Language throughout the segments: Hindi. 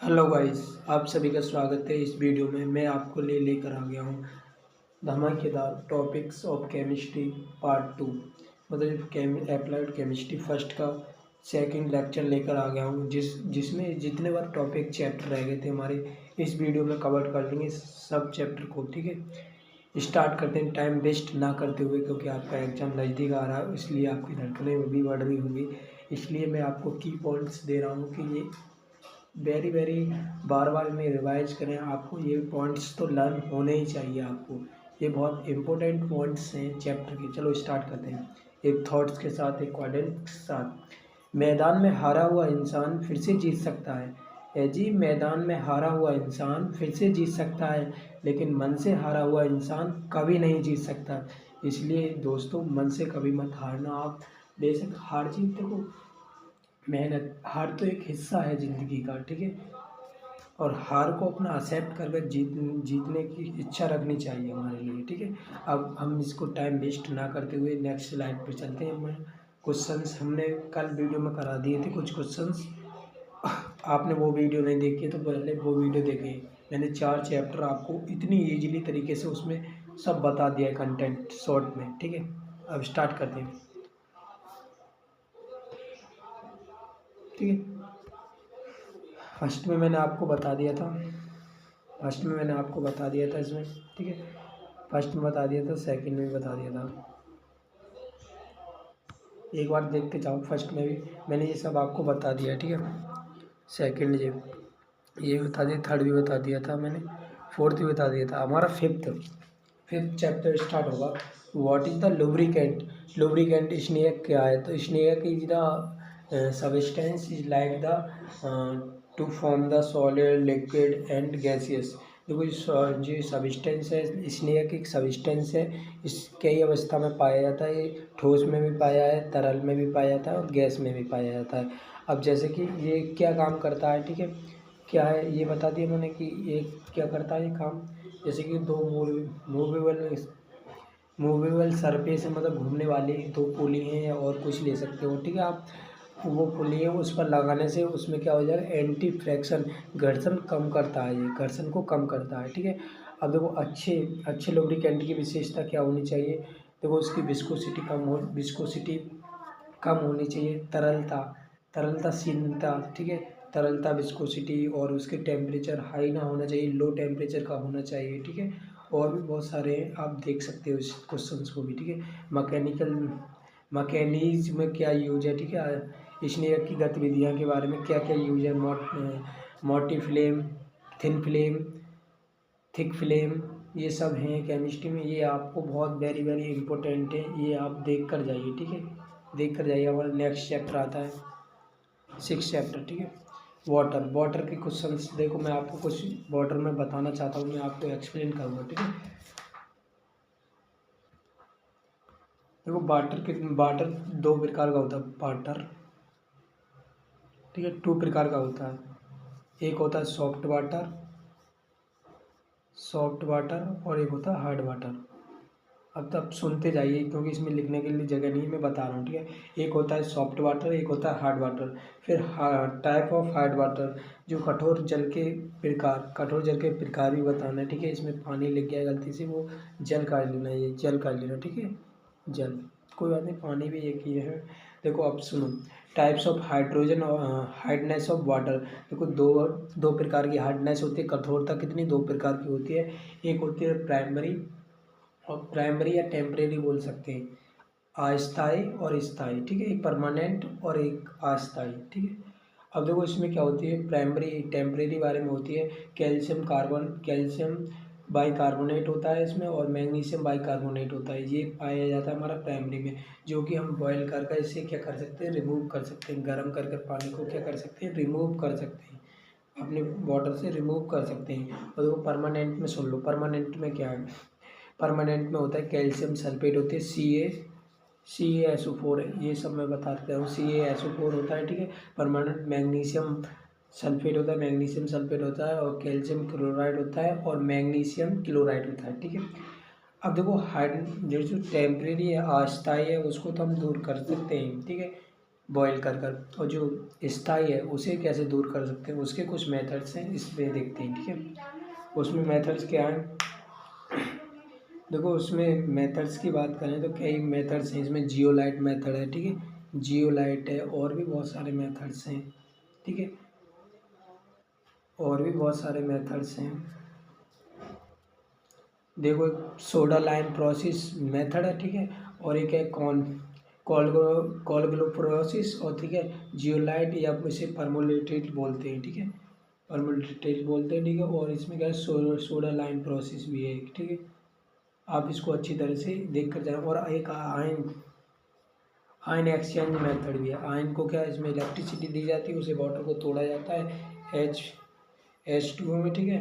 हेलो गाइस, आप सभी का स्वागत है। इस वीडियो में मैं आपको लेकर आ गया हूँ धमाकेदार टॉपिक्स ऑफ केमिस्ट्री पार्ट 2। मतलब अप्लाइड केमिस्ट्री फर्स्ट का सेकंड लेक्चर लेकर आ गया हूँ, जिसमें जितने बार टॉपिक चैप्टर रह गए थे हमारे, इस वीडियो में कवर कर देंगे सब चैप्टर को। ठीक है, स्टार्ट करते हैं टाइम वेस्ट ना करते हुए, क्योंकि आपका एग्ज़ाम नज़दीक आ रहा है, इसलिए आपकी धड़कनें भी बढ़ रही होंगी। इसलिए मैं आपको की पॉइंट्स दे रहा हूँ कि ये वेरी वेरी बार बार में रिवाइज करें। आपको ये पॉइंट्स तो लर्न होने ही चाहिए आपको। ये बहुत इंपॉर्टेंट पॉइंट्स हैं चैप्टर के। चलो स्टार्ट करते हैं एक थॉट्स के साथ, एक क्वाड्रेंट के साथ। मैदान में हारा हुआ इंसान फिर से जीत सकता है जी। मैदान में हारा हुआ इंसान फिर से जीत सकता है, लेकिन मन से हारा हुआ इंसान कभी नहीं जीत सकता। इसलिए दोस्तों, मन से कभी मत हारना आप। बेशक हार जीत देखो, मेहनत, हार तो एक हिस्सा है ज़िंदगी का। ठीक है, और हार को अपना एक्सेप्ट करके जीतने की इच्छा रखनी चाहिए हमारे लिए। ठीक है, अब हम इसको टाइम वेस्ट ना करते हुए नेक्स्ट स्लाइड पे चलते हैं। हम क्वेश्चंस हमने कल वीडियो में करा दिए थे कुछ क्वेश्चंस। आपने वो वीडियो नहीं देखी तो पहले वो वीडियो देखें। मैंने 4 चैप्टर आपको इतनी ईजिली तरीके से उसमें सब बता दिया है, कंटेंट शॉर्ट में। ठीक है, अब स्टार्ट करते हैं। ठीक है, फर्स्ट में मैंने आपको बता दिया था इसमें। ठीक है, फर्स्ट में बता दिया था, सेकंड में भी बता दिया था। एक बार देखते जाओ, फर्स्ट में भी मैंने ये सब आपको बता दिया। ठीक है, सेकंड ये बता दिया, थर्ड भी बता दिया था मैंने, फोर्थ भी बता दिया था। हमारा फिफ्थ चैप्टर स्टार्ट होगा। What is the lubricant. Lubricant snake क्या है? तो snake is the substance is like the two form the solid, liquid and gaseous. देखो जो सब्सटेंस है, स्नेक एक सब्सटेंस है। इस कई अवस्था में पाया जाता है। ये ठोस में भी पाया है, तरल में भी पाया जाता है और गैस में भी पाया जाता है। अब जैसे कि ये क्या काम करता है, ठीक है, क्या है ये बता दिया मैंने कि ये क्या करता है ये काम। जैसे कि दो मूवेबल मूवेबल सरफेस है, मतलब घूमने वाली दो पुली हैं या और कुछ ले सकते हो। ठीक है, आप वो पुली है उस पर लगाने से उसमें क्या हो जाएगा, एंटी फ्रैक्शन, घर्षण कम करता है, ये घर्षण को कम करता है। ठीक है, अब देखो अच्छे लुब्रिकेंट की विशेषता क्या होनी चाहिए। देखो उसकी विस्कोसिटी कम होनी चाहिए, तरलताशीलता। ठीक है, तरलता, विस्कोसिटी, और उसके टेम्परेचर हाई ना होना चाहिए, लो टेम्परेचर का होना चाहिए। ठीक है, और भी बहुत सारे हैं, आप देख सकते हो इस क्वेश्चंस को भी। ठीक है, मैकेनिज्म में क्या यूज है। ठीक है, स्नेक की गतिविधियाँ के बारे में क्या क्या यूज है। मोटी flame, thin flame, thick flame, ये सब हैं केमिस्ट्री में। ये आपको बहुत वेरी वेरी इंपॉर्टेंट है, ये आप देख कर जाइए। ठीक है, देख कर जाइए। हमारा नेक्स्ट चैप्टर आता है 6 चैप्टर। ठीक है, वाटर के क्वेश्चंस। देखो मैं आपको कुछ वाटर में बताना चाहता हूँ, मैं आपको एक्सप्लेन करूँगा। ठीक है, देखो वाटर दो प्रकार का होता है वाटर। ठीक है, 2 प्रकार का होता है। एक होता है सॉफ्ट वाटर और एक होता है हार्ड वाटर। अब तब सुनते जाइए, क्योंकि इसमें लिखने के लिए जगह नहीं, मैं बता रहा हूँ। ठीक है, एक होता है सॉफ्ट वाटर, एक होता है हार्ड वाटर। फिर टाइप ऑफ हार्ड वाटर, जो कठोर जल के प्रकार भी बताना है। ठीक है, इसमें पानी लिख गया गलती से, वो जल का लेना, ये जल का लेना। ठीक है, जल, कोई बात नहीं, पानी भी एक ही है। देखो अब सुनो, टाइप्स ऑफ हाइड्रोजन और हार्डनेस ऑफ वाटर। देखो दो प्रकार की हार्डनेस होती है, कठोरता कितनी, 2 प्रकार की होती है। एक होती है प्राइमरी, और प्राइमरी या टेम्परेरी बोल सकते हैं, अस्थायी और स्थायी। ठीक है, एक परमानेंट और एक अस्थायी। ठीक है, अब देखो इसमें क्या होती है, प्राइमरी टेम्परेरी बारे में होती है। कैल्शियम बाइकार्बोनेट होता है इसमें, और मैग्नीशियम बाइकार्बोनेट होता है, ये पाया जाता है हमारा प्राइमरी में, जो कि हम बॉयल कर इसे क्या कर सकते हैं, रिमूव कर सकते हैं। गर्म कर पानी को क्या कर सकते हैं, रिमूव कर सकते हैं, अपने वाटर से रिमूव कर सकते हैं। और देखो परमानेंट में सुन लो, परमानेंट में क्या है, परमानेंट में होता है कैल्शियम सल्फेट होती है, CaSO4 है, ये सब मैं बताता हूँ। CaSO4 होता है। ठीक है, परमानेंट मैग्नीशियम सल्फेट होता है, और कैल्शियम क्लोराइड होता है, और मैग्नीशियम क्लोराइड होता है। ठीक है, अब देखो जो टेम्परेरी है, अस्थायी है, उसको तो हम दूर कर सकते हैं। ठीक है, बॉईल कर कर, और जो स्थाई है उसे कैसे दूर कर सकते हैं, उसके कुछ मेथड्स हैं, इसमें देखते हैं। ठीक है, उसमें मेथड्स क्या हैं, देखो उसमें मेथड्स की बात करें तो कई मेथड्स हैं, इसमें जियोलाइट मेथड है। ठीक है, जियोलाइट है, और भी बहुत सारे मेथड्स हैं। ठीक है, और भी बहुत सारे मेथड्स हैं। देखो एक सोडा लाइम प्रोसेस मेथड है। ठीक है, और एक है कॉलग्लो प्रोसेस, और ठीक है जियोलाइट या इसे परमोलेटेट बोलते हैं। ठीक है, परमोलेटेट बोलते हैं। ठीक है, और इसमें क्या है सोडा लाइम प्रोसेस भी है। ठीक है, आप इसको अच्छी तरह से देख कर जाएं। और एक आयन आयन एक्सचेंज मेथड भी है। आयन को क्या, इसमें इलेक्ट्रिसिटी दी जाती है, उसे वाटर को तोड़ा जाता है H2O में। ठीक है,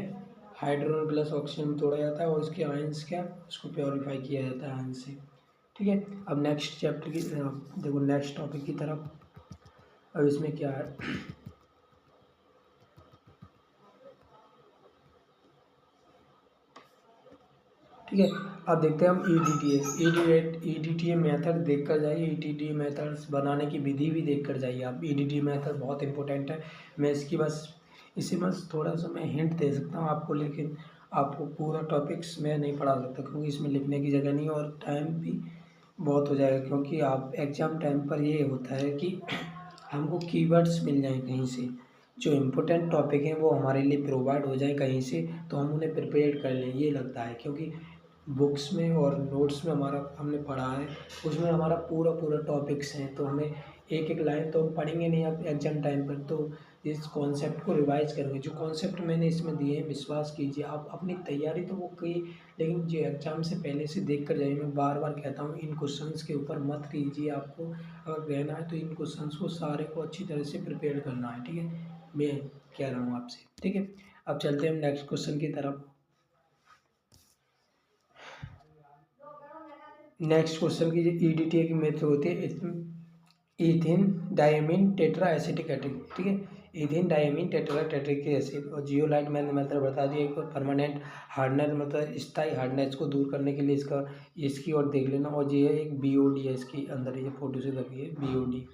हाइड्रोजन प्लस ऑक्सीजन में तोड़ा जाता है, और इसके आयंस क्या, उसको प्योरीफाई किया जाता है आयन से। ठीक है, अब नेक्स्ट चैप्टर की देखो, नेक्स्ट टॉपिक की तरफ। अब इसमें क्या है, ठीक है, अब देखते हैं हम ईडीटीए मेथड देख कर जाइए। ईडीटीए मेथड्स बनाने की विधि भी देख कर जाइए आप। ईडीटीए मेथड बहुत इंपॉर्टेंट है। मैं इसकी इसी बस थोड़ा सा मैं हिंट दे सकता हूँ आपको, लेकिन आपको पूरा टॉपिक्स मैं नहीं पढ़ा सकता, क्योंकि इसमें लिखने की जगह नहीं, और टाइम भी बहुत हो जाएगा। क्योंकि आप एग्ज़ाम टाइम पर ये होता है कि हमको कीवर्ड्स मिल जाएँ कहीं से, जो इम्पोर्टेंट टॉपिक हैं वो हमारे लिए प्रोवाइड हो जाए कहीं से, तो हम उन्हें प्रिपेयर कर लें, ये लगता है। क्योंकि बुक्स में और नोट्स में हमारा हमने पढ़ा है, उसमें हमारा पूरा पूरा टॉपिक्स हैं, तो हमें एक एक लाइन तो हम पढ़ेंगे नहीं अब एग्जाम टाइम पर, तो इस कॉन्सेप्ट को रिवाइज करेंगे। जो कॉन्सेप्ट मैंने इसमें दिए हैं, विश्वास कीजिए आप अपनी तैयारी तो वो की, लेकिन जो एग्ज़ाम से पहले से देख कर जाइए। मैं बार बार कहता हूँ, इन क्वेश्चंस के ऊपर मत कीजिए। आपको अगर रहना है तो इन क्वेश्चंस को सारे को अच्छी तरह से प्रिपेयर करना है। ठीक है, मैं कह रहा हूँ आपसे। ठीक है, अब चलते हैं हम नेक्स्ट क्वेश्चन की तरफ। नेक्स्ट क्वेश्चन की ईडीटीए की मेथड होती है इथिन डायमीन टेट्रा एसिटिक एसिड। ठीक है, इथिन डायमीन टेट्रा टेट्रिक एसिड। और जियोलाइट मैंने मेथड बता दिया। एक परमानेंट हार्डनेस, मतलब स्थायी हार्डनेस को दूर करने के लिए इसकी और देख लेना। और ये है एक बीओडी है, इसकी अंदर ये फोटो से लगी है बीओडी।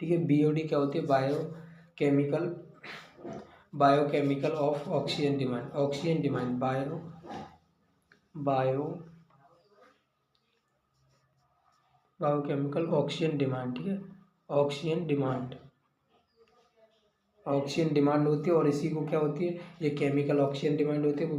ठीक है, बीओडी क्या होती है, biochemical of oxygen demand bio biochemical oxygen demand. ठीक है, ऑक्सीजन डिमांड होती है, और इसी को क्या होती है, ये केमिकल ऑक्सीजन डिमांड होती है, वो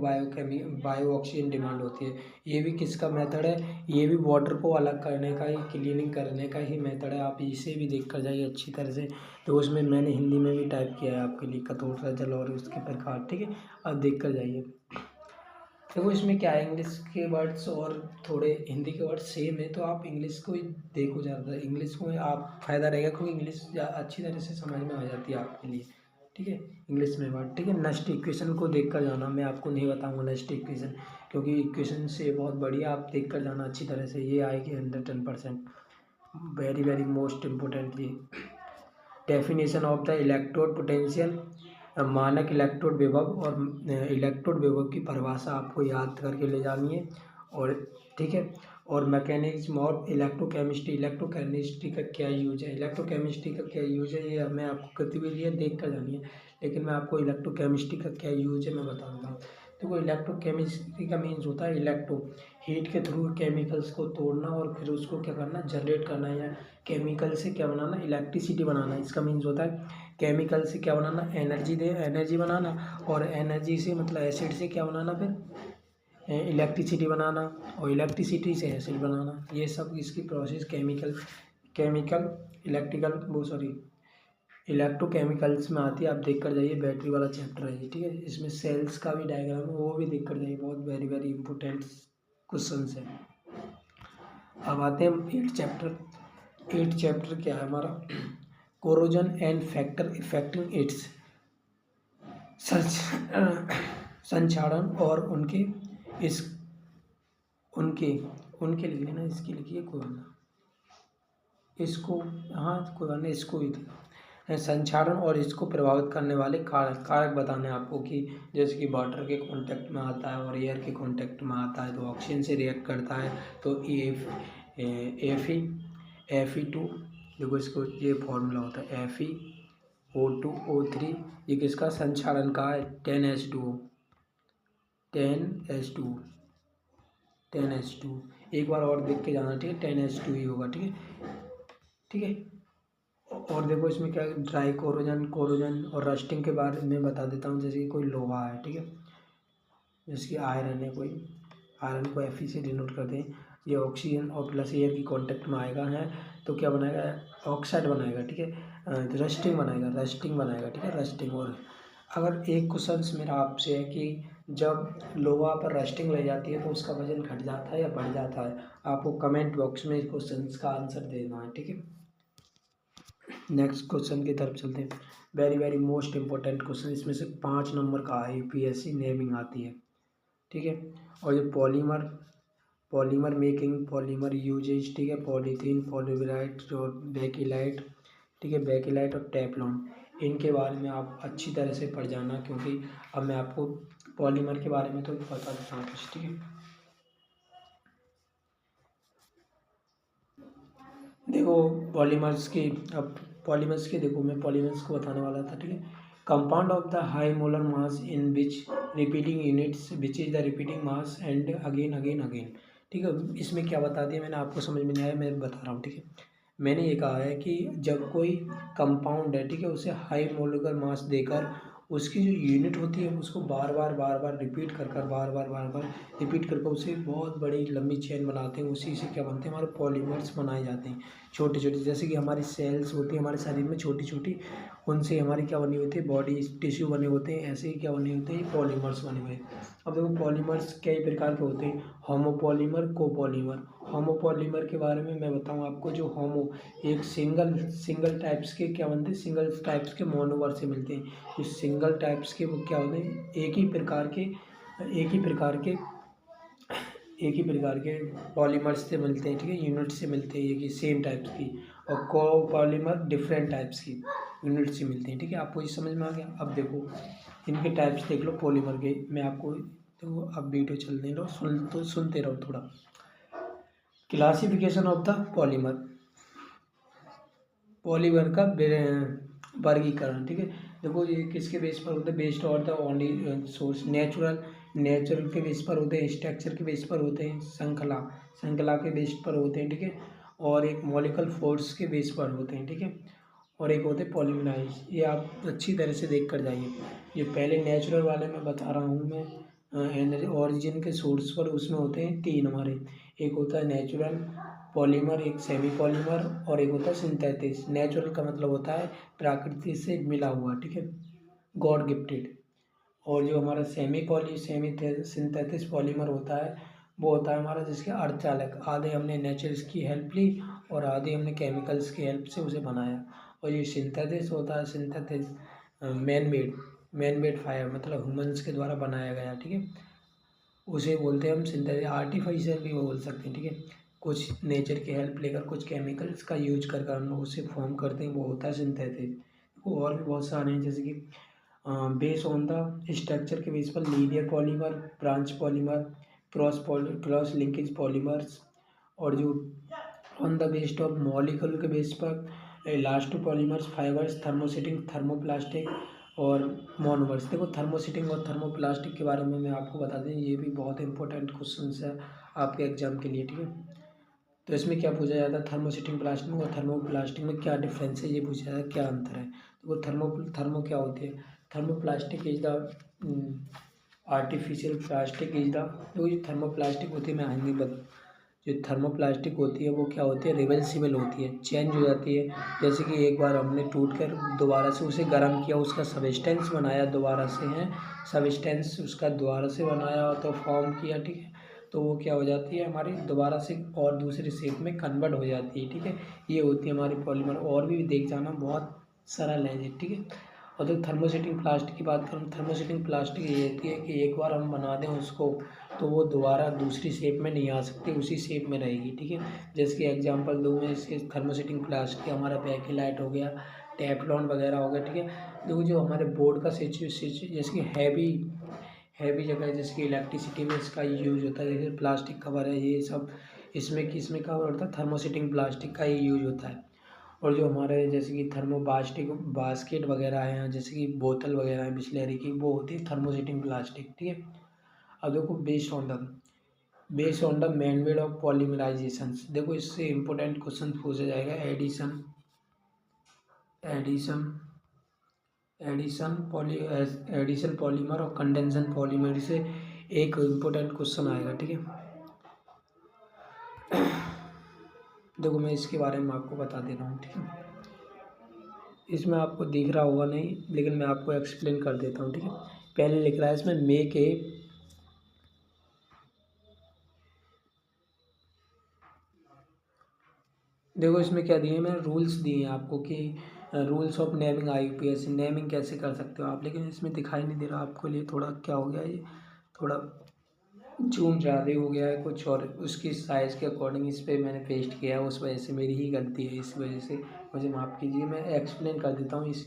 बायो ऑक्सीजन डिमांड होती है। ये भी किसका मेथड है, ये भी वाटर को अलग करने का ही, क्लीनिंग करने का ही मेथड है। आप इसे भी देख कर जाइए अच्छी तरह से। तो उसमें मैंने हिंदी में भी टाइप किया है आपके लिए, कठोरता जल और उसके प्रकार। ठीक है, अब देख कर जाइए। देखो इसमें क्या है, इंग्लिश के वर्ड्स और थोड़े हिंदी के वर्ड्स सेम है, तो आप इंग्लिश को ही देखो ज़्यादा। इंग्लिश को आप फ़ायदा रहेगा, क्योंकि इंग्लिश अच्छी तरह से समझ में आ जाती है आपके लिए। ठीक है, इंग्लिश में वर्ड। ठीक है, नेक्स्ट इक्वेशन को देख कर जाना। मैं आपको नहीं बताऊंगा नेक्स्ट इक्वेशन, क्योंकि इक्वेशन से बहुत बढ़िया आप देख कर जाना अच्छी तरह से। ये आएगी 110%, वेरी वेरी मोस्ट इम्पोर्टेंट। ये definition of the electrode potential, मानक इलेक्ट्रोड विभव, और इलेक्ट्रोड विभव की परिभाषा आपको याद करके ले जानी है। और ठीक है, और मैकेनिज्म और इलेक्ट्रोकेमिस्ट्री का क्या यूज है, ये मैं आपको गतिविधि देख कर जानी है, लेकिन मैं आपको इलेक्ट्रोकेमिस्ट्री का क्या यूज है मैं बता देता हूँ। देखो इलेक्ट्रोकेमिस्ट्री का मीन्स होता है हीट के थ्रू केमिकल्स को तोड़ना, और फिर उसको क्या करना, जनरेट करना, या केमिकल से क्या बनाना, इलेक्ट्रिसिटी बनाना। इसका मीन्स होता है केमिकल से क्या बनाना, एनर्जी बनाना, और एनर्जी से मतलब एसिड से क्या बनाना, फिर इलेक्ट्रिसिटी बनाना, और इलेक्ट्रिसिटी से एसिड बनाना। ये सब इसकी प्रोसेस केमिकल इलेक्ट्रोकेमिकल्स में आती है। आप देख कर जाइए, बैटरी वाला चैप्टर है ये। ठीक है, इसमें सेल्स का भी डायग्राम है, वो भी देख कर जाइए, बहुत वेरी वेरी इंपॉर्टेंट क्वेश्चन है। अब आते हैं हम एट चैप्टर क्या है हमारा, corrosion and factor affecting its संक्षारण, और उनके लिख लेना, इसकी लिखिए कोई ना, इसको हाँ कोई ना, इसको ही संक्षारण और इसको प्रभावित करने वाले कारक बताने आपको, कि जैसे कि वाटर के कांटेक्ट में आता है और एयर के कांटेक्ट में आता है, तो ऑक्सीजन से रिएक्ट करता है, तो Fe2 देखो इसको ये फॉर्मूला होता है FeO2O3। ये किसका संचालन का है? 10H2O 10H2 10H2। एक बार और देख के जाना, ठीक है, 10H2 ही होगा, ठीक है, ठीक है। और देखो इसमें क्या ड्राई कोरोजन और रस्टिंग के बारे में बता देता हूँ। जैसे कि कोई लोहा है, ठीक है, जैसे कि आयरन है, कोई आयरन को Fe से डिनोट करते हैं। ये ऑक्सीजन और प्लस एयर की कांटेक्ट में आएगा है तो क्या बनाएगा? ऑक्साइड बनाएगा, ठीक है, रस्टिंग बनाएगा, ठीक है, रस्टिंग। और अगर एक क्वेश्चन मेरा आपसे है कि जब लोहा पर रस्टिंग ले जाती है तो उसका वजन घट जाता है या बढ़ जाता है? आपको कमेंट बॉक्स में इस क्वेश्चन का आंसर देना है, ठीक है। नेक्स्ट क्वेश्चन की तरफ चलते हैं। Very very most important question, इसमें से 5 नंबर का है, UPSC नेमिंग आती है, ठीक है। और ये पॉलीमर मेकिंग, पॉलीमर यूजेज, ठीक है, पॉलीथीन, पॉलीविराइट और बेकिलाइट, ठीक है, बेकिलाइट और टेफ्लॉन, इनके बारे में आप अच्छी तरह से पढ़ जाना, क्योंकि अब मैं आपको पॉलीमर के बारे में तो बता देता हूँ कुछ, ठीक है। देखो पॉलीमर्स की देखो, मैं पॉलीमर्स को बताने वाला था, ठीक है। Compound of the high molar mass in which repeating units which is the repeating mass and again again again, ठीक है। इसमें क्या बता दिया मैंने, आपको समझ में नहीं आया, मैं बता रहा हूँ, ठीक है। मैंने ये कहा है कि जब कोई कंपाउंड है, ठीक है, उसे हाई मोलर मास देकर उसकी जो यूनिट होती है उसको बार बार रिपीट कर कर बार बार रिपीट करके उसे बहुत बड़ी लंबी चेन बनाते हैं। उसी से क्या बनते हैं? हमारे पॉलीमर्स बनाए जाते हैं, छोटे छोटे। जैसे कि हमारी सेल्स होती है हमारे शरीर में छोटी छोटी, उनसे हमारी क्या बनी होती है? बॉडी टिश्यू बने होते हैं। ऐसे ही क्या बने होते हैं? पॉलीमर्स बने हुए हैं। अब देखो पॉलीमर्स कई प्रकार के होते हैं, होमोपॉलीमर, कोपॉलीमर। होमोपॉलीमर के बारे में मैं बताऊँ आपको। जो होमो एक सिंगल टाइप्स के क्या बनते हैं? सिंगल टाइप्स के मोनोमर से मिलते हैं। जो सिंगल टाइप्स के वो क्या होते हैं? एक ही प्रकार के पॉलीमर्स से मिलते हैं, ठीक है, यूनिट से मिलते हैं एक ही सेम टाइप्स की। और कोपॉलीमर डिफरेंट टाइप्स की यूनिट से मिलते हैं, ठीक है। आपको ये समझ में आ गया? अब देखो इनके टाइप्स देख लो पॉलीमर के। मैं आपको देखो, अब वीडियो चलने दो, सुनते रहो थोड़ा। क्लासिफिकेशन ऑफ द पॉलीमर का वर्गीकरण, ठीक है। देखो ये किसके बेस पर होते हैं? Based on the only source. Natural के बेस पर होते हैं, स्ट्रक्चर के बेस पर होते हैं, श्रृंखला के बेस पर होते हैं, ठीक है। और एक मॉलिक्यूलर फोर्स के बेस पर होते हैं, ठीक है। और एक होते हैं पॉलीमराइज। ये आप अच्छी तरह से देख कर जाइए। ये पहले नेचुरल वाले में बता रहा हूँ मैं, एनर्जी ऑरिजिन के सोर्स पर, उसमें होते हैं 3 हमारे। एक होता है नेचुरल पॉलीमर, एक सेमी पॉलीमर और एक होता है सिंथेटिक। नेचुरल का मतलब होता है प्रकृति से मिला हुआ, ठीक है, गॉड गिफ्टेड। और जो हमारा सेमी सिंथेटिक पॉलीमर होता है वो होता है हमारा जिसके अर्धचालक। आधे हमने नेचर्स की हेल्प ली और आधे हमने केमिकल्स की हेल्प से उसे बनाया। और ये सिंथेटिस होता है, सिंथेटिस मैन मेड फायर, मतलब ह्यूमंस के द्वारा बनाया गया, ठीक है, उसे बोलते हैं हम सिंथेटिक। आर्टिफिशियल भी बोल सकते हैं, ठीक है। कुछ नेचर की हेल्प लेकर कुछ केमिकल्स का यूज कर हम लोग उसे फॉर्म करते हैं, वो होता है सिंथेटिक। और भी बहुत सारे हैं, जैसे कि बेस ऑन द स्ट्रक्चर के बेस पर linear polymer, branch polymer, cross linkage polymers. और जो on the based of molecule के बेस पर elasto polymers, fibres, thermosetting, thermoplastic और मोनोमर्स। देखो थर्मोसेटिंग और थर्मोप्लास्टिक के बारे में मैं आपको बता दें, ये भी बहुत इंपॉर्टेंट क्वेश्चन है आपके एग्जाम के लिए, ठीक है। तो इसमें क्या पूछा जाता है? थर्मोसेटिंग प्लास्टिक और थर्मोप्लास्टिक में क्या डिफरेंस है, ये पूछा जाता है, क्या अंतर है। तो वो थर्मो क्या होती है? Thermoplastic is the artificial plastic is the, जो ये थर्मोप्लास्टिक होती है, मैं हिंदी बता, जो थर्मोप्लास्टिक होती है वो क्या होती है? रिवर्सिबल होती है, चेंज हो जाती है। जैसे कि एक बार हमने टूट कर दोबारा से उसे गर्म किया, उसका सबस्टेंस बनाया, दोबारा से है सबस्टेंस उसका दोबारा से बनाया तो फॉर्म किया, ठीक है, तो वो क्या हो जाती है हमारी दोबारा से और दूसरे शेप में कन्वर्ट हो जाती है, ठीक है। ये होती है हमारी पॉलीमर। और भी देख जाना, बहुत सरल है ये, ठीक है। और जो थर्मोसेटिंग प्लास्टिक की बात करूँ, थर्मोसेटिंग प्लास्टिक ये होती है कि एक बार हम बना दें उसको तो वो दोबारा दूसरी शेप में नहीं आ सकती, उसी शेप में रहेगी, ठीक है। जैसे कि एग्जांपल दूँ मैं इसके, थर्मोसेटिंग प्लास्टिक हमारा बेकिलाइट हो गया, टेफ्लॉन वगैरह हो गया, ठीक है। देखो जो हमारे बोर्ड का जैसे कि हैवी जगह, जैसे कि इलेक्ट्रिसिटी में इसका यूज होता है, जैसे प्लास्टिक कवर है ये सब, इसमें क्या होता है? थर्मोसेटिंग प्लास्टिक का ही यूज होता है। और जो हमारे जैसे कि थर्मोबास्टिक बास्केट वगैरह हैं, जैसे कि बोतल वगैरह है बिस्लेरी की, वो होती है थर्मोसेटिंग प्लास्टिक, ठीक है। अब देखो based on the manmade of polymerization, देखो इससे इंपॉर्टेंट क्वेश्चन पूछा जाएगा। एडिशन एडिशन एडिशन पॉलीमर और कंडेंसन पॉलीमर से एक इम्पोर्टेंट क्वेश्चन आएगा, ठीक है। देखो मैं इसके बारे में आपको बता दे रहा हूँ, ठीक है। इसमें आपको दिख रहा होगा नहीं, लेकिन मैं आपको एक्सप्लेन कर देता हूँ, ठीक है। पहले लिख रहा है इसमें मेक ए, देखो इसमें क्या दिए, मैंने रूल्स दिए हैं आपको कि rules of naming IUPAC, naming कैसे कर सकते हो आप, लेकिन इसमें दिखाई नहीं दे रहा आपको। लिए थोड़ा क्या हो गया, ये थोड़ा जूम ज़्यादा हो गया है कुछ, और उसकी साइज़ के अकॉर्डिंग इस पर मैंने पेस्ट किया है, उस वजह से मेरी ही गलती है, इस वजह से मुझे माफ़ कीजिए। मैं एक्सप्लेन कर देता हूँ। इस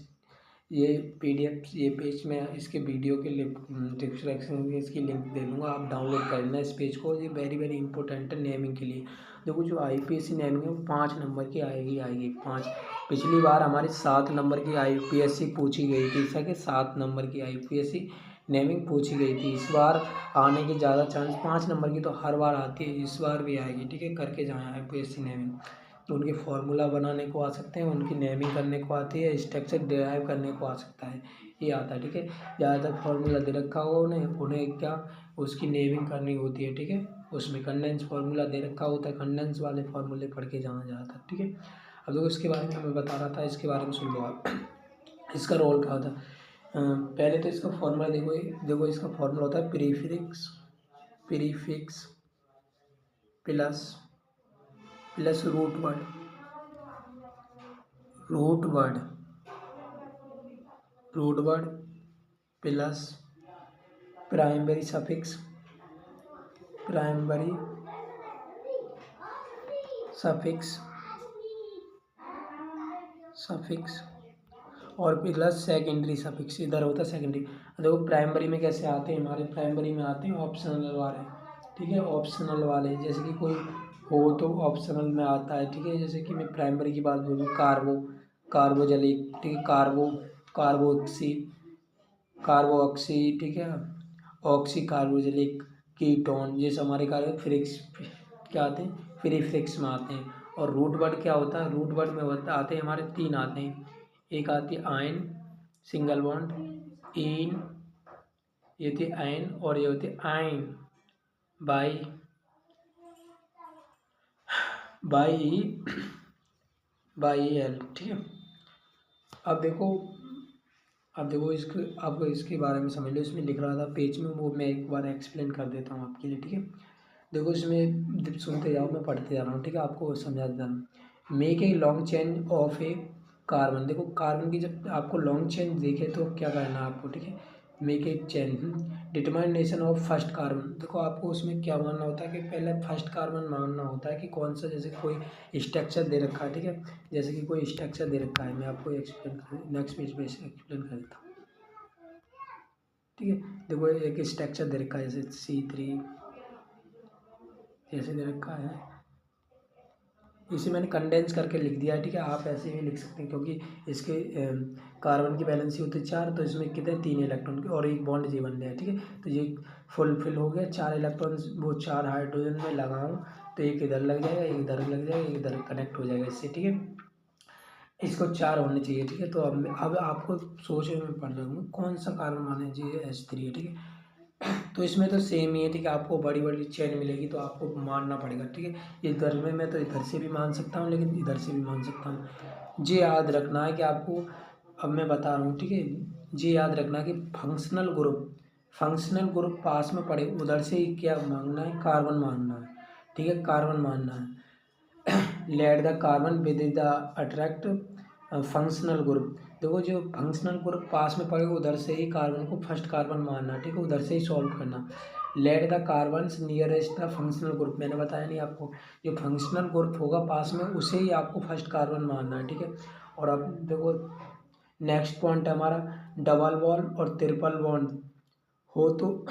ये PDF ये पेज में इसके वीडियो के डिस्क्रिप्शन में इसकी लिंक दे दूँगा, आप डाउनलोड कर लेना इस पेज को। ये वेरी वेरी इंपॉर्टेंट है नेमिंग के लिए। देखो जो IUPAC नेमिंग है वो 5 नंबर की आएगी 5। पिछली बार हमारी 7 नंबर की IUPAC पूछी गई थी, सके 7 नंबर की IUPAC नेमिंग पूछी गई थी। इस बार आने के ज़्यादा चांस, 5 नंबर की तो हर बार आती है, इस बार भी आएगी, ठीक है। करके जाएँ IUPAC नेमिंग, तो उनके फार्मूला बनाने को आ सकते हैं, उनकी नेमिंग करने को आती है, स्ट्रक्चर डिराइव करने को आ सकता है, ये आता है, ठीक है। ज़्यादातर फार्मूला दे रखा होगा उन्हें क्या उसकी नेमिंग करनी होती है, ठीक है। उसमें कंडेंस फार्मूला दे रखा होता है, कंडेंस वाले फार्मूले पढ़ के जाना जाता है, ठीक है। अब देखो इसके बारे में मैं बता रहा था, इसके बारे में सुन लो आप। इसका रोल क्या होता है, पहले तो इसका फार्मूला देखो इसका फार्मूला होता है prefix plus root word plus primary suffix और प्लस सेकेंडरी सफिक्स, इधर होता है सेकेंडरी। देखो प्राइमरी में कैसे आते हैं, हमारे प्राइमरी में आते हैं ऑप्शनल वाले, ठीक है। ऑप्शनल वाले जैसे कि कोई हो तो ऑप्शनल में आता है, ठीक है। जैसे कि मैं प्राइमरी की बात बोलूँ, कार्बोजलिक, ठीक है, कार्बोऑक्सी, ठीक है, ऑक्सी कार्बोजलिक, कीटोन, ये सब हमारे क्या आते हैं, प्रीफिक्स में आते हैं। और रूट वर्ड क्या होता है, रूट वर्ड में आते हैं हमारे 3 आते हैं। एक आती है आयन, सिंगल बॉन्ड, इन, ये होती है आयन, और ये होती है आयन बाई एल, ठीक है। अब देखो इसके बारे में समझ लो, इसमें लिख रहा था पेज में, वो मैं एक बार एक्सप्लेन कर देता हूँ आपके लिए, ठीक है। देखो इसमें सुनते जाओ, मैं पढ़ते जा रहा हूँ, ठीक है, आपको समझा देता हूँ। Make a long chain of A carbon, देखो कार्बन की जब आपको लॉन्ग चेन देखे तो क्या करना है आपको, ठीक है। Make a chain, determination of first carbon, देखो आपको उसमें क्या मानना होता है कि पहले फर्स्ट कार्बन मानना होता है कि कौन सा, जैसे कोई स्ट्रक्चर दे रखा है, ठीक है। जैसे कि कोई स्ट्रक्चर दे रखा है, मैं आपको नेक्स्ट पेज पे एक्सप्लेन कर देता हूँ, ठीक है। देखो एक स्ट्रक्चर दे रखा है, जैसे C3 जैसे दे रखा है, इसे मैंने कंडेंस करके लिख दिया है, ठीक है। आप ऐसे भी लिख सकते हैं, क्योंकि इसके कार्बन की वैलेंसी होती है 4, तो इसमें कितने 3 इलेक्ट्रॉन की और एक बॉन्ड जी बन गया, ठीक है। तो ये फुलफिल हो गया, 4 इलेक्ट्रॉन, वो 4 हाइड्रोजन में लगाऊँ तो एक इधर लग जाएगा, एक इधर लग जाएगा, एक इधर कनेक्ट हो जाएगा इससे, ठीक है। इसको 4 होने चाहिए, ठीक है। तो अब आपको सोचने में पड़ जाऊँगा कौन सा कार्बन मानना चाहिए, H3 है, ठीक है। तो इसमें तो सेम ही है, ठीक है। आपको बड़ी बड़ी चेन मिलेगी तो आपको मानना पड़ेगा, ठीक है। इधर में मैं तो इधर से भी मान सकता हूँ, लेकिन इधर से भी मान सकता हूँ। ये याद रखना है कि आपको, अब मैं बता रहा हूँ, ठीक है। ये याद रखना है कि फंक्शनल ग्रुप पास में पड़े, उधर से ही क्या मांगना है, कार्बन मांगना है, ठीक है, कार्बन मानना है। Let the carbon with the attract functional group, देखो जो फंक्शनल ग्रुप पास में पड़ेगा उधर से ही कार्बन को फर्स्ट कार्बन मानना, ठीक है, उधर से ही सॉल्व करना। Let the carbons nearest the functional group, मैंने बताया नहीं आपको, जो फंक्शनल ग्रुप होगा पास में उसे ही आपको फर्स्ट कार्बन मानना है, ठीक है। और अब देखो नेक्स्ट पॉइंट है हमारा, डबल बॉन्ड और ट्रिपल बॉन्ड हो तो,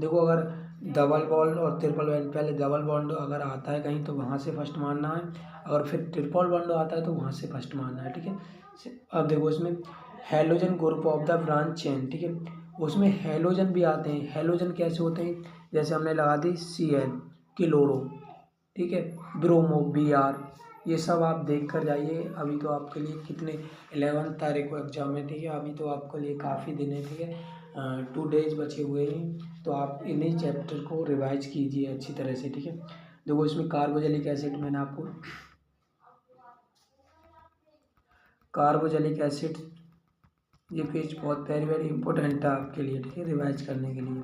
देखो अगर डबल बॉन्ड और ट्रिपल बॉन्ड, पहले डबल बॉन्ड अगर आता है कहीं तो वहाँ से फर्स्ट मानना है, अगर फिर ट्रिपल बॉन्ड आता है तो वहाँ से फर्स्ट मानना है, ठीक है। अब देखो इसमें halogen group of the branch chain, ठीक है, उसमें हेलोजन भी आते हैं। हेलोजन कैसे होते हैं, जैसे हमने लगा दी Cl क्लोरो, ठीक है, ब्रोमो Br, ये सब आप देख कर जाइए। अभी तो आपके लिए कितने 11 तारीख को एग्जाम है, ठीक है, अभी तो आपके लिए काफ़ी दिन है, ठीक है, 2 डेज बचे हुए हैं, तो आप इन्हीं चैप्टर को रिवाइज कीजिए अच्छी तरह से, ठीक है। देखो इसमें कार्बोजेलिक एसिड, मैंने आपको कार्बोजेलिक एसिड, ये पेज बहुत वेरी वेरी इंपॉर्टेंट है आपके लिए, ठीक है, रिवाइज करने के लिए।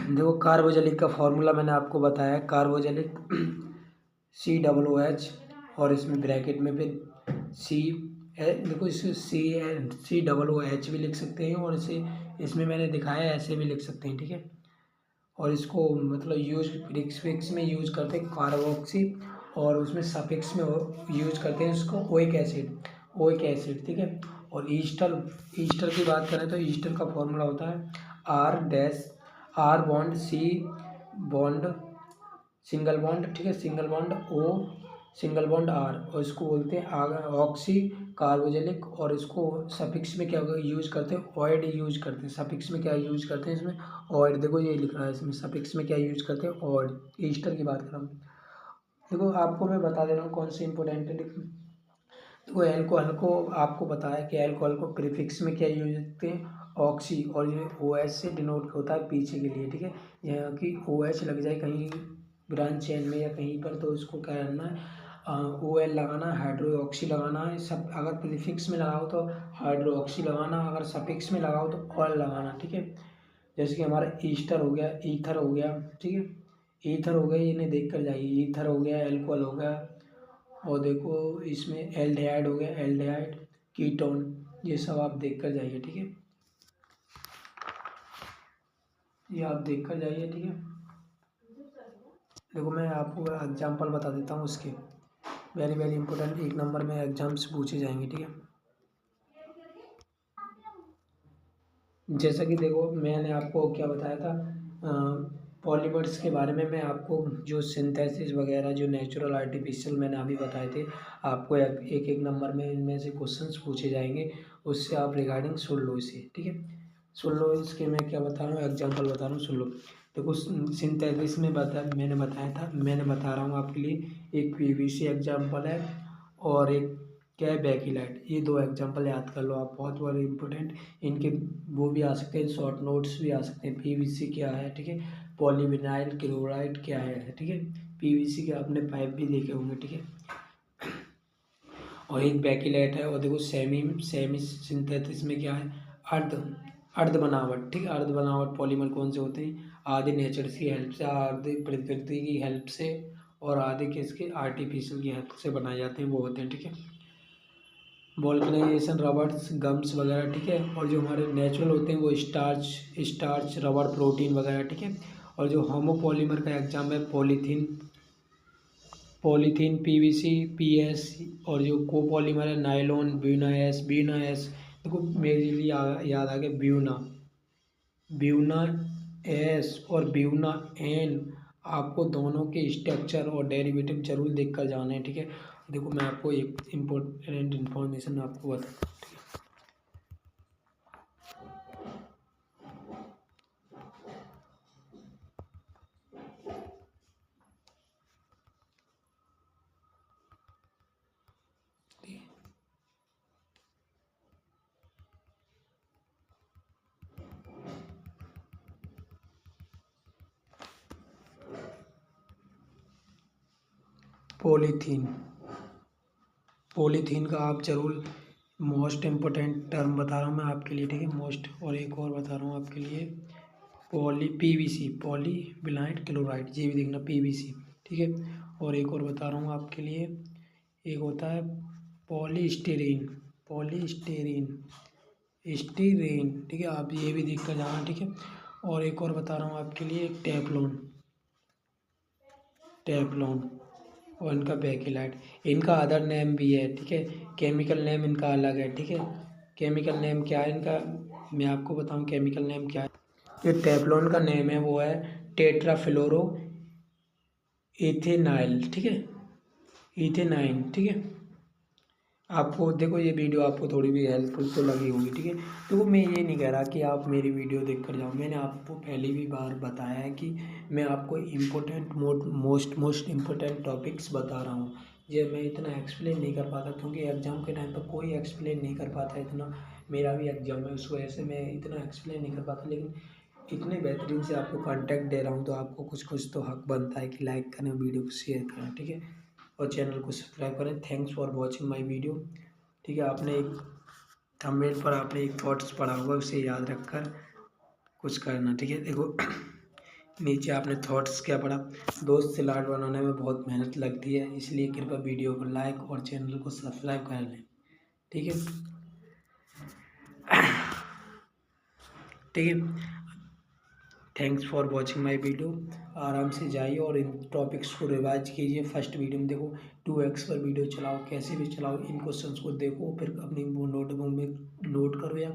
देखो कार्बोजेलिक का फॉर्मूला मैंने आपको बताया, कार्बोजेलिक COOH, और इसमें ब्रैकेट में फिर सी, देखो इसे COOH भी लिख सकते हैं, और इसे इसमें मैंने दिखाया ऐसे भी लिख सकते हैं, ठीक है। और इसको मतलब यूज प्रीफिक्स में यूज करते हैं कार्बोक्सी, और उसमें सफिक्स में यूज करते हैं इसको ओइक एसिड, ठीक है। और ईस्टर की बात करें तो ईस्टर का फॉर्मूला होता है R bond C bond single bond, ठीक है, single bond O single bond R, और इसको बोलते हैं ऑक्सी कार्बोजेलिक। और इसको सफिक्स में क्या यूज करते हैं, ऑइड यूज करते हैं। सफिक्स में क्या यूज करते हैं इसमें, ऑइड, देखो ये लिख रहा है इसमें सफिक्स में क्या यूज करते हैं, ऑइड। ईस्टर की बात कर रहा हूँ। देखो आपको मैं बता दे रहा हूँ कौन सी इंपॉर्टेंट है। देखो एल्कोहल को आपको बताया कि एल्कोहल को प्रीफिक्स में क्या यूज करते हैं, ऑक्सी, और ये OH से डिनोट होता है पीछे के लिए, ठीक है। यहाँ की OH लग जाए कहीं ब्रांच चेन में या कहीं पर, तो इसको क्या करना है, OL लगाना, हाइड्रो ऑक्सी लगाना है। सब अगर प्रीफिक्स में लगाओ तो हाइड्रो ऑक्सी लगाना, अगर सफिक्स में लगाओ तो ऑयल लगाना, ठीक है। जैसे कि हमारा ईस्टर हो गया, ईथर हो गया, ठीक है, ईथर हो गया, इन्हें देख कर जाइए, ईथर हो गया, एल्कोहल हो गया, और देखो इसमें एल्डिहाइड हो गया, एल्डिहाइड, कीटोन, ये सब आप देख कर जाइए, ठीक है, ये आप देख कर जाइए, ठीक है। देखो मैं आपको एग्जांपल बता देता हूँ उसके, वेरी वेरी इंपॉर्टेंट, 1 नंबर में एग्जाम से पूछे जाएंगे, ठीक है। जैसा कि देखो मैंने आपको क्या बताया था, पॉलीमर्स के बारे में, मैं आपको जो सिंथेसिस वगैरह जो नेचुरल आर्टिफिशियल मैंने अभी बताए थे, आपको एक एक नंबर में इनमें से क्वेश्चंस पूछे जाएंगे, उससे आप रिगार्डिंग सुन लो इसे, ठीक है। सुन लो, इसके मैं क्या बता रहा हूँ, एग्जाम्पल बता रहा हूँ, सुन लो। देखो सिंथेसिस में मैंने बताया था, मैंने बता रहा हूँ आपके लिए, एक PVC एग्जाम्पल है, और एक क्या है, बेकिलाइट। ये 2 एग्जाम्पल याद कर लो आप, बहुत बड़े इंपॉर्टेंट, इनके वो भी आ सकते हैं, शॉर्ट नोट्स भी आ सकते हैं। PVC क्या है, ठीक है, पॉलीविनाइल क्लोराइड क्या है, ठीक है, PVC के आपने पाइप भी देखे होंगे, ठीक है। और एक बेकिलाइट है, और देखो सेमी सिंथेसिस में क्या है, अर्ध बनावट, ठीक है, अर्ध बनावट पॉलीमर कौन से होते हैं, आधे नेचर की हेल्प से, आधे प्रकृति की हेल्प से, और आधे किसके आर्टिफिशियल की हेल्प से बनाए जाते हैं, वो होते हैं, ठीक है। वॉल्कनाइजेशन, रबर्स, गम्स वगैरह, ठीक है। और जो हमारे नेचुरल होते हैं वो स्टार्च रबर, प्रोटीन वगैरह, ठीक है। और जो होमोपॉलीमर का एग्जाम है, पॉलीथीन PVC PS, और जो कोपॉलीमर है नायलॉन, ब्यूना एस। देखो मेरे लिए याद आ गया ब्यूना एस और ब्यूना एन, आपको दोनों के स्ट्रक्चर और डेरिवेटिव जरूर देख कर जाना है, ठीक है। देखो मैं आपको एक इम्पोर्टेंट इन्फॉर्मेशन आपको बता, पॉलीथीन का आप जरूर, मोस्ट इम्पोर्टेंट टर्म बता रहा हूँ मैं आपके लिए, ठीक है, मोस्ट। और एक और बता रहा हूँ आपके लिए, PVC पॉलीविनाइल क्लोराइड, ये भी देखना PVC, ठीक है। और एक और बता रहा हूँ आपके लिए, एक होता है पॉलीस्टीरीन स्टीरेन, ठीक है, आप ये भी देख कर जाना, ठीक है। और एक और बता रहा हूँ आपके लिए, टेफ्लॉन, और इनका बेकिलाइट, इनका अदर नेम भी है, ठीक है, केमिकल नेम इनका अलग है, ठीक है। केमिकल नेम क्या है इनका, मैं आपको बताऊं केमिकल नेम क्या है। जो टेफ्लॉन का नेम है वो है टेट्राफ्लोरो इथेनाइल, ठीक है, इथेनाइन, ठीक है। आपको देखो ये वीडियो आपको थोड़ी भी हेल्पफुल तो लगी होगी, ठीक है। देखो मैं ये नहीं कह रहा कि आप मेरी वीडियो देख कर जाओ, मैंने आपको पहली भी बार बताया है कि मैं आपको इम्पोर्टेंट मोस्ट इम्पोर्टेंट टॉपिक्स बता रहा हूँ। ये मैं इतना एक्सप्लेन नहीं कर पाता क्योंकि एग्ज़ाम के टाइम पर कोई एक्सप्लेन नहीं कर पाता इतना। मेरा भी एग्ज़ाम है, उस वजह से मैं इतना एक्सप्लेन नहीं कर पाता, लेकिन इतने बेहतरीन से आपको कंटेंट दे रहा हूँ तो आपको कुछ कुछ तो हक बनता है कि लाइक करें, वीडियो को शेयर करें, ठीक है, और चैनल को सब्सक्राइब करें। Thanks for watching my video, ठीक है। आपने एक थंबनेल पर आपने एक थॉट्स पढ़ा होगा, उसे याद रखकर कुछ करना, ठीक है। देखो नीचे आपने थॉट्स क्या पढ़ा, दोस्त से लाड बनाने में बहुत मेहनत लगती है, इसलिए कृपया वीडियो को लाइक और चैनल को सब्सक्राइब कर लें, ठीक है, ठीक है। Thanks for watching my video. आराम से जाइए और इन टॉपिक्स को रिवाइज कीजिए। फर्स्ट वीडियो में देखो 2x पर वीडियो चलाओ, कैसे भी चलाओ, इन क्वेश्चंस को देखो, फिर अपनी वो नोटबुक में नोट करो या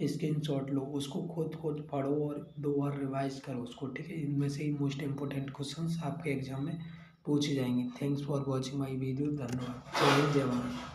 स्क्रीनशॉट लो, उसको खुद पढ़ो और 2 बार रिवाइज करो उसको, ठीक है। इनमें से ही मोस्ट इंपॉर्टेंट क्वेश्चंस आपके एग्जाम में पूछे जाएंगे। Thanks for watching my video. धन्यवाद। जय हिंद, जय भारत।